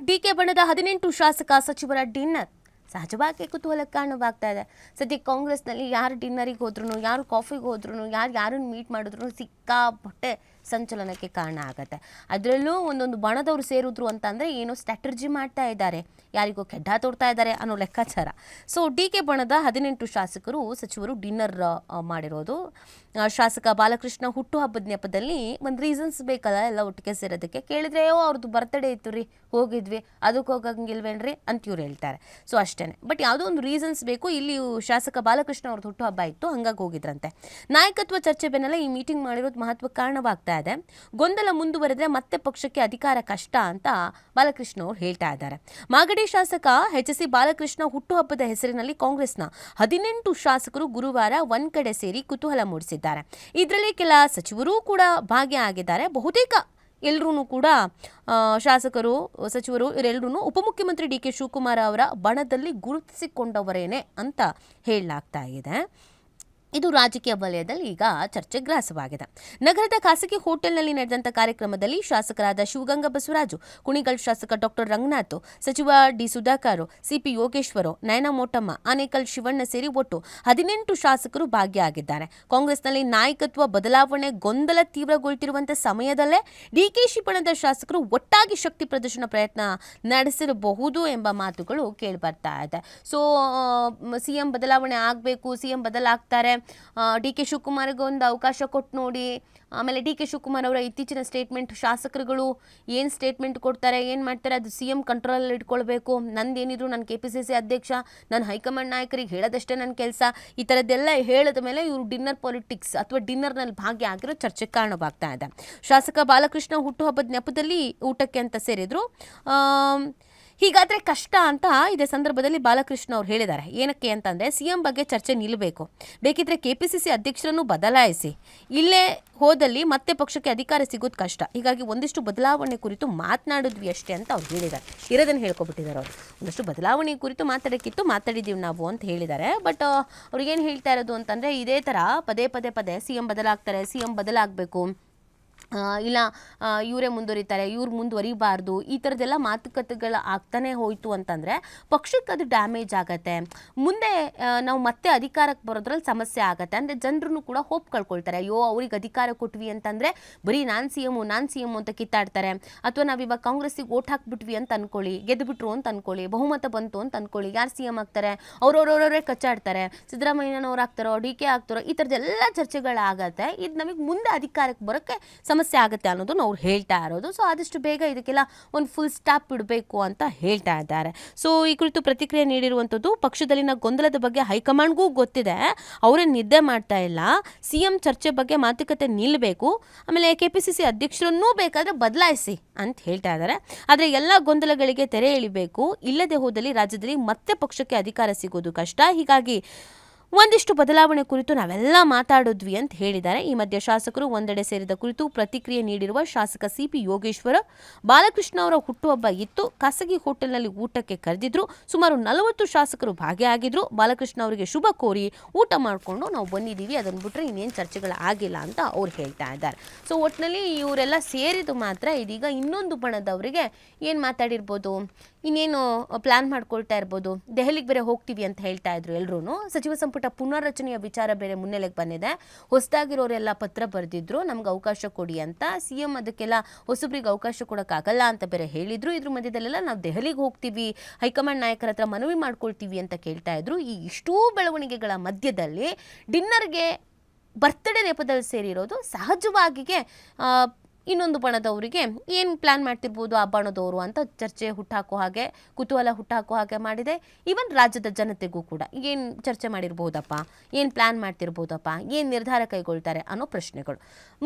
DK ಬಣದ 18 ಶಾಸಕ ಸಚಿವರ ಡಿನ್ನರ್ ಸಹಜವಾಗಿ ಕುತೂಹಲಕ್ಕೆ ಕಾರಣವಾಗ್ತಾ ಇದೆ. ಸದ್ಯ ಕಾಂಗ್ರೆಸ್ನಲ್ಲಿ ಯಾರು ಡಿನ್ನರಿಗೆ ಹೋದ್ರು, ಯಾರು ಕಾಫಿಗೆ ಹೋದ್ರು, ಯಾರನ್ನು ಮೀಟ್ ಮಾಡಿದ್ರು ಸಿಕ್ಕಾಪಟ್ಟೆ ಸಂಚಲನಕ್ಕೆ ಕಾರಣ ಆಗುತ್ತೆ. ಅದರಲ್ಲೂ ಒಂದೊಂದು ಬಣದವರು ಸೇರಿದ್ರು ಅಂತಂದರೆ ಏನೋ ಸ್ಟ್ರಾಟರ್ಜಿ ಮಾಡ್ತಾ ಇದ್ದಾರೆ, ಯಾರಿಗೋ ಕೆಡ್ಡ ತೋಡ್ತಾ ಇದ್ದಾರೆ ಅನ್ನೋ ಲೆಕ್ಕಾಚಾರ. ಸೊ ಡಿಕೆ ಬಣದ 18 ಶಾಸಕರು ಸಚಿವರು ಡಿನ್ನರ್ ಮಾಡಿರೋದು. ಶಾಸಕ ಬಾಲಕೃಷ್ಣ ಹುಟ್ಟುಹಬ್ಬದ ನೆಪದಲ್ಲಿ ಒಂದು ರೀಸನ್ಸ್ ಬೇಕಲ್ಲ ಎಲ್ಲ ಒಟ್ಟಿಗೆ ಸೇರೋದಕ್ಕೆ. ಕೇಳಿದ್ರೆ ಅವ್ರದ್ದು ಬರ್ತ್ಡೇ ಇತ್ತು ರೀ, ಹೋಗಿದ್ವಿ, ಅದಕ್ಕೆ ಹೋಗಂಗಿಲ್ವೇನ್ರಿ ಅಂತ ಇವ್ರು ಹೇಳ್ತಾರೆ. ಸೊ ಅಷ್ಟೇ, ಬಟ್ ಯಾವುದೋ ಒಂದು ರೀಸನ್ಸ್ ಬೇಕು. ಇಲ್ಲಿ ಶಾಸಕ ಬಾಲಕೃಷ್ಣ ಅವ್ರದ್ದು ಹುಟ್ಟುಹಬ್ಬ ಇತ್ತು, ಹಂಗಾಗಿ ಹೋಗಿದ್ರಂತೆ. ನಾಯಕತ್ವ ಚರ್ಚೆ ಬೆನ್ನಲ್ಲೇ ಈ ಮೀಟಿಂಗ್ ಮಾಡಿರೋದು ಮಹತ್ವ ಕಾರಣವಾಗ್ತಾ ಇದೆ. ಗೊಂದಲ ಮುಂದುವರೆದ್ರೆ ಮತ್ತೆ ಪಕ್ಷಕ್ಕೆ ಅಧಿಕಾರ ಕಷ್ಟ ಅಂತ ಬಾಲಕೃಷ್ಣ ಅವರು ಹೇಳ್ತಾ ಇದ್ದಾರೆ. ಮಾಗಡಿ ಶಾಸಕ ಎಚ್.ಸಿ. ಬಾಲಕೃಷ್ಣ ಹುಟ್ಟುಹಬ್ಬದ ಹೆಸರಿನಲ್ಲಿ ಕಾಂಗ್ರೆಸ್ನ 18 ಶಾಸಕರು ಗುರುವಾರ ಒಂದ್ ಕಡೆ ಸೇರಿ ಕುತೂಹಲ ಮೂಡಿಸಿದ್ದಾರೆ. ಇದರಲ್ಲಿ ಕೆಲ ಸಚಿವರು ಕೂಡ ಭಾಗಿಯಾಗಿದ್ದಾರೆ. ಬಹುತೇಕ ಎಲ್ಲರೂ ಕೂಡ ಶಾಸಕರು, ಸಚಿವರು ಇವರೆಲ್ಲರೂ ಉಪಮುಖ್ಯಮಂತ್ರಿ ಡಿ.ಕೆ. ಶಿವಕುಮಾರ್ ಅವರ ಬಣದಲ್ಲಿ ಗುರುತಿಸಿಕೊಂಡವರೇನೆ ಅಂತ ಹೇಳಲಾಗ್ತಾ ಇದೆ. ಇದು ರಾಜಕೀಯ ವಲಯದಲ್ಲಿ ಈಗ ಚರ್ಚೆ ಗ್ರಾಸವಾಗಿದೆ. ನಗರದ ಖಾಸಗಿ ಹೋಟೆಲ್ನಲ್ಲಿ ನಡೆದಂಥ ಕಾರ್ಯಕ್ರಮದಲ್ಲಿ ಶಾಸಕರಾದ ಶಿವಗಂಗಾ ಬಸವರಾಜು, ಕುಣಿಗಲ್ ಶಾಸಕ ಡಾಕ್ಟರ್ ರಂಗನಾಥ್, ಸಚಿವ ಡಿ ಸುಧಾಕರ್, ಸಿಪಿ ಯೋಗೇಶ್ವರ, ನಯನ ಮೋಟಮ್ಮ, ಆನೇಕಲ್ ಶಿವಣ್ಣ ಸೇರಿ ಒಟ್ಟು 18 ಶಾಸಕರು ಭಾಗಿಯಾಗಿದ್ದಾರೆ. ಕಾಂಗ್ರೆಸ್ನಲ್ಲಿ ನಾಯಕತ್ವ ಬದಲಾವಣೆ ಗೊಂದಲ ತೀವ್ರಗೊಳ್ತಿರುವಂಥ ಸಮಯದಲ್ಲೇ ಡಿಕೆಶಿ ಬಣದ ಶಾಸಕರು ಒಟ್ಟಾಗಿ ಶಕ್ತಿ ಪ್ರದರ್ಶನ ಪ್ರಯತ್ನ ನಡೆಸಿರಬಹುದು ಎಂಬ ಮಾತುಗಳು ಕೇಳಿಬರ್ತಾ ಇದೆ. ಸೊ ಸಿಎಂ ಬದಲಾವಣೆ ಆಗಬೇಕು, ಸಿಎಂ ಬದಲಾಗ್ತಾರೆ, ಡಿ.ಕೆ. ಶಿವಕುಮಾರ್ಗೆ ಒಂದು ಅವಕಾಶ ಕೊಟ್ಟು ನೋಡಿ. ಆಮೇಲೆ ಡಿ.ಕೆ. ಶಿವಕುಮಾರ್ ಅವರ ಇತ್ತೀಚಿನ ಸ್ಟೇಟ್ಮೆಂಟ್, ಶಾಸಕರುಗಳು ಏನು ಸ್ಟೇಟ್ಮೆಂಟ್ ಕೊಡ್ತಾರೆ, ಏನು ಮಾಡ್ತಾರೆ, ಅದು ಸಿಎಂ ಕಂಟ್ರೋಲಲ್ಲಿ ಇಟ್ಕೊಳ್ಬೇಕು, ನಂದೇನಿದ್ರು ನನ್ನ KPCC ಅಧ್ಯಕ್ಷ, ನನ್ನ ಹೈಕಮಾಂಡ್ ನಾಯಕರಿಗೆ ಹೇಳೋದಷ್ಟೇ ನನ್ನ ಕೆಲಸ, ಈ ಥರದ್ದೆಲ್ಲ ಹೇಳಿದ ಮೇಲೆ ಇವರು ಡಿನ್ನರ್ ಪಾಲಿಟಿಕ್ಸ್ ಅಥವಾ ಡಿನ್ನರ್ನಲ್ಲಿ ಭಾಗಿಯಾಗಿರೋ ಚರ್ಚೆಗೆ ಕಾರಣವಾಗ್ತಾ ಇದೆ. ಶಾಸಕ ಬಾಲಕೃಷ್ಣ ಹುಟ್ಟುಹಬ್ಬದ ನೆಪದಲ್ಲಿ ಊಟಕ್ಕೆ ಅಂತ ಸೇರಿದ್ರು. ಹೀಗಾದರೆ ಕಷ್ಟ ಅಂತ ಇದೇ ಸಂದರ್ಭದಲ್ಲಿ ಬಾಲಕೃಷ್ಣ ಅವರು ಹೇಳಿದ್ದಾರೆ. ಏನಕ್ಕೆ ಅಂತಂದರೆ ಸಿಎಂ ಬಗ್ಗೆ ಚರ್ಚೆ ನಿಲ್ಲಬೇಕು, ಬೇಕಿದ್ರೆ KPCC ಅಧ್ಯಕ್ಷರನ್ನು ಬದಲಾಯಿಸಿ, ಇಲ್ಲೇ ಹೋದಲ್ಲಿ ಮತ್ತೆ ಪಕ್ಷಕ್ಕೆ ಅಧಿಕಾರ ಸಿಗೋದು ಕಷ್ಟ, ಹೀಗಾಗಿ ಒಂದಿಷ್ಟು ಬದಲಾವಣೆ ಕುರಿತು ಮಾತನಾಡಿದ್ವಿ ಅಷ್ಟೇ ಅಂತ ಅವ್ರು ಹೇಳಿದ್ದಾರೆ. ಇರೋದನ್ನು ಹೇಳ್ಕೊಬಿಟ್ಟಿದ್ದಾರೆ ಅವರು. ಒಂದಷ್ಟು ಬದಲಾವಣೆ ಕುರಿತು ಮಾತಾಡೋಕ್ಕಿತ್ತು, ಮಾತಾಡಿದ್ದೀವಿ ನಾವು ಅಂತ ಹೇಳಿದ್ದಾರೆ. ಬಟ್ ಅವ್ರಿಗೇನು ಹೇಳ್ತಾ ಇರೋದು ಅಂತಂದರೆ ಇದೇ ಥರ ಪದೇ ಸಿಎಂ ಬದಲಾಗ್ತಾರೆ, ಸಿಎಂ ಬದಲಾಗಬೇಕು, ಇಲ್ಲ ಇವರೇ ಮುಂದುವರಿತಾರೆ, ಇವ್ರು ಮುಂದುವರಿಬಾರ್ದು, ಈ ಥರದ್ದೆಲ್ಲ ಮಾತುಕತೆಗಳು ಆಗ್ತಾನೆ ಹೋಯಿತು ಅಂತಂದರೆ ಪಕ್ಷಕ್ಕೆ ಅದು ಡ್ಯಾಮೇಜ್ ಆಗುತ್ತೆ. ಮುಂದೆ ನಾವು ಮತ್ತೆ ಅಧಿಕಾರಕ್ಕೆ ಬರೋದ್ರಲ್ಲಿ ಸಮಸ್ಯೆ ಆಗುತ್ತೆ. ಅಂದರೆ ಜನರನ್ನು ಕೂಡ ಹೋಪ್ ಕಳ್ಕೊಳ್ತಾರೆ. ಅಯ್ಯೋ ಅವ್ರಿಗೆ ಅಧಿಕಾರ ಕೊಟ್ವಿ ಅಂತಂದರೆ ಬರೀ ನಾನು ಸಿ ಎಮ್ ಅಂತ ಕಿತ್ತಾಡ್ತಾರೆ, ಅಥವಾ ನಾವು ಇವಾಗ ಕಾಂಗ್ರೆಸ್ಸಿಗೆ ಓಟ್ ಹಾಕ್ಬಿಟ್ವಿ ಅಂತ ಅಂದ್ಕೊಳ್ಳಿ, ಗೆದ್ದುಬಿಟ್ರು ಅಂತ ಅಂದ್ಕೊಳ್ಳಿ, ಬಹುಮತ ಬಂತು ಅಂತ ಅಂದ್ಕೊಳ್ಳಿ, ಯಾರು ಸಿ ಎಮ್ ಆಗ್ತಾರೆ, ಅವ್ರವ್ರವರೇ ಕಚ್ಚಾಡ್ತಾರೆ, ಸಿದ್ದರಾಮಯ್ಯನವ್ರು ಆಗ್ತಾರೋ, ಡಿ.ಕೆ. ಆಗ್ತಾರೋ, ಈ ಥರದ್ದೆಲ್ಲ ಚರ್ಚೆಗಳಾಗತ್ತೆ. ಇದು ನಮಗೆ ಮುಂದೆ ಅಧಿಕಾರಕ್ಕೆ ಬರೋಕ್ಕೆ ಸಮಸ್ಯೆ ಆಗುತ್ತೆ ಅನ್ನೋದನ್ನು ಅವ್ರು ಹೇಳ್ತಾ ಇರೋದು. ಸೊ ಆದಷ್ಟು ಬೇಗ ಇದಕ್ಕೆಲ್ಲ ಒಂದು ಫುಲ್ ಸ್ಟಾಪ್ ಬಿಡಬೇಕು ಅಂತ ಹೇಳ್ತಾ ಇದ್ದಾರೆ. ಸೊ ಈ ಕುರಿತು ಪ್ರತಿಕ್ರಿಯೆ ನೀಡಿರುವಂಥದ್ದು, ಪಕ್ಷದಲ್ಲಿನ ಗೊಂದಲದ ಬಗ್ಗೆ ಹೈಕಮಾಂಡ್ಗೂ ಗೊತ್ತಿದೆ, ಅವರೇ ನಿದ್ದೆ ಮಾಡ್ತಾ ಇಲ್ಲ, ಸಿಎಂ ಚರ್ಚೆ ಬಗ್ಗೆ ಮಾತುಕತೆ ನಿಲ್ಲಬೇಕು, ಆಮೇಲೆ KPCC ಅಧ್ಯಕ್ಷರನ್ನೂ ಬೇಕಾದರೆ ಬದಲಾಯಿಸಿ ಅಂತ ಹೇಳ್ತಾ ಇದ್ದಾರೆ. ಆದರೆ ಎಲ್ಲ ಗೊಂದಲಗಳಿಗೆ ತೆರೆ ಎಳಿಬೇಕು, ಇಲ್ಲದೆ ಹೋದಲ್ಲಿ ರಾಜ್ಯದಲ್ಲಿ ಮತ್ತೆ ಪಕ್ಷಕ್ಕೆ ಅಧಿಕಾರ ಸಿಗೋದು ಕಷ್ಟ, ಹೀಗಾಗಿ ಒಂದಿಷ್ಟು ಬದಲಾವಣೆ ಕುರಿತು ನಾವೆಲ್ಲ ಮಾತಾಡಿದ್ವಿ ಅಂತ ಹೇಳಿದ್ದಾರೆ. ಈ ಮಧ್ಯೆ ಶಾಸಕರು ಒಂದೆಡೆ ಸೇರಿದ ಕುರಿತು ಪ್ರತಿಕ್ರಿಯೆ ನೀಡಿರುವ ಶಾಸಕ ಸಿಪಿ ಯೋಗೇಶ್ವರ, ಬಾಲಕೃಷ್ಣ ಅವರ ಹುಟ್ಟುಹಬ್ಬ ಇತ್ತು, ಖಾಸಗಿ ಹೋಟೆಲ್ನಲ್ಲಿ ಊಟಕ್ಕೆ ಕರೆದಿದ್ರು, ಸುಮಾರು 40 ಶಾಸಕರು ಭಾಗಿಯಾಗಿದ್ರು, ಬಾಲಕೃಷ್ಣ ಅವರಿಗೆ ಶುಭ ಕೋರಿ ಊಟ ಮಾಡಿಕೊಂಡು ನಾವು ಬಂದಿದ್ದೀವಿ, ಅದನ್ನು ಬಿಟ್ಟರೆ ಇನ್ನೇನು ಚರ್ಚೆಗಳು ಆಗಿಲ್ಲ ಅಂತ ಅವ್ರು ಹೇಳ್ತಾ ಇದ್ದಾರೆ. ಸೊ ಒಟ್ಟಿನಲ್ಲಿ ಇವರೆಲ್ಲ ಸೇರಿದು ಮಾತ್ರ ಇದೀಗ ಇನ್ನೊಂದು ಬಣದವರಿಗೆ ಏನು ಮಾತಾಡಿರ್ಬೋದು, ಇನ್ನೇನು ಪ್ಲ್ಯಾನ್ ಮಾಡ್ಕೊಳ್ತಾ ಇರ್ಬೋದು. ದೆಹಲಿಗೆ ಬೇರೆ ಹೋಗ್ತೀವಿ ಅಂತ ಹೇಳ್ತಾ ಇದ್ರು ಎಲ್ಲರೂ. ಸಚಿವ ಸಂಪುಟ ಪುನರ್ರಚನೆಯ ವಿಚಾರ ಬೇರೆ ಮುನ್ನೆಲೆಗೆ ಬಂದಿದೆ. ಹೊಸದಾಗಿರೋರೆಲ್ಲ ಪತ್ರ ಬರೆದಿದ್ರು, ನಮ್ಗೆ ಅವಕಾಶ ಕೊಡಿ ಅಂತ. ಸಿಎಂ ಅದಕ್ಕೆಲ್ಲ ಹೊಸಬ್ರಿಗೆ ಅವಕಾಶ ಕೊಡೋಕ್ಕಾಗಲ್ಲ ಅಂತ ಬೇರೆ ಹೇಳಿದ್ರು. ಇದ್ರ ಮಧ್ಯದಲ್ಲೆಲ್ಲ ನಾವು ದೆಹಲಿಗೆ ಹೋಗ್ತೀವಿ, ಹೈಕಮಾಂಡ್ ನಾಯಕರ ಹತ್ರ ಮನವಿ ಮಾಡ್ಕೊಳ್ತೀವಿ ಅಂತ ಕೇಳ್ತಾ ಇದ್ರು. ಈ ಇಷ್ಟೂ ಬೆಳವಣಿಗೆಗಳ ಮಧ್ಯದಲ್ಲಿ ಡಿನ್ನರ್ಗೆ ಬರ್ತ್ಡೇ ನೆಪದಲ್ಲಿ ಸೇರಿರೋದು ಸಹಜವಾಗಿಯೇ ಇನ್ನೊಂದು ಬಣದವರಿಗೆ ಏನು ಪ್ಲ್ಯಾನ್ ಮಾಡ್ತಿರ್ಬೋದು ಆ ಬಣದವರು ಅಂತ ಚರ್ಚೆ ಹುಟ್ಟಾಕೋ ಹಾಗೆ, ಕುತೂಹಲ ಹುಟ್ಟಾಕೋ ಹಾಗೆ ಮಾಡಿದೆ. ಈವನ್ ರಾಜ್ಯದ ಜನತೆಗೂ ಕೂಡ ಏನು ಚರ್ಚೆ ಮಾಡಿರ್ಬೋದಪ್ಪ, ಏನು ಪ್ಲ್ಯಾನ್ ಮಾಡ್ತಿರ್ಬೋದಪ್ಪ, ಏನು ನಿರ್ಧಾರ ಕೈಗೊಳ್ತಾರೆ ಅನ್ನೋ ಪ್ರಶ್ನೆಗಳು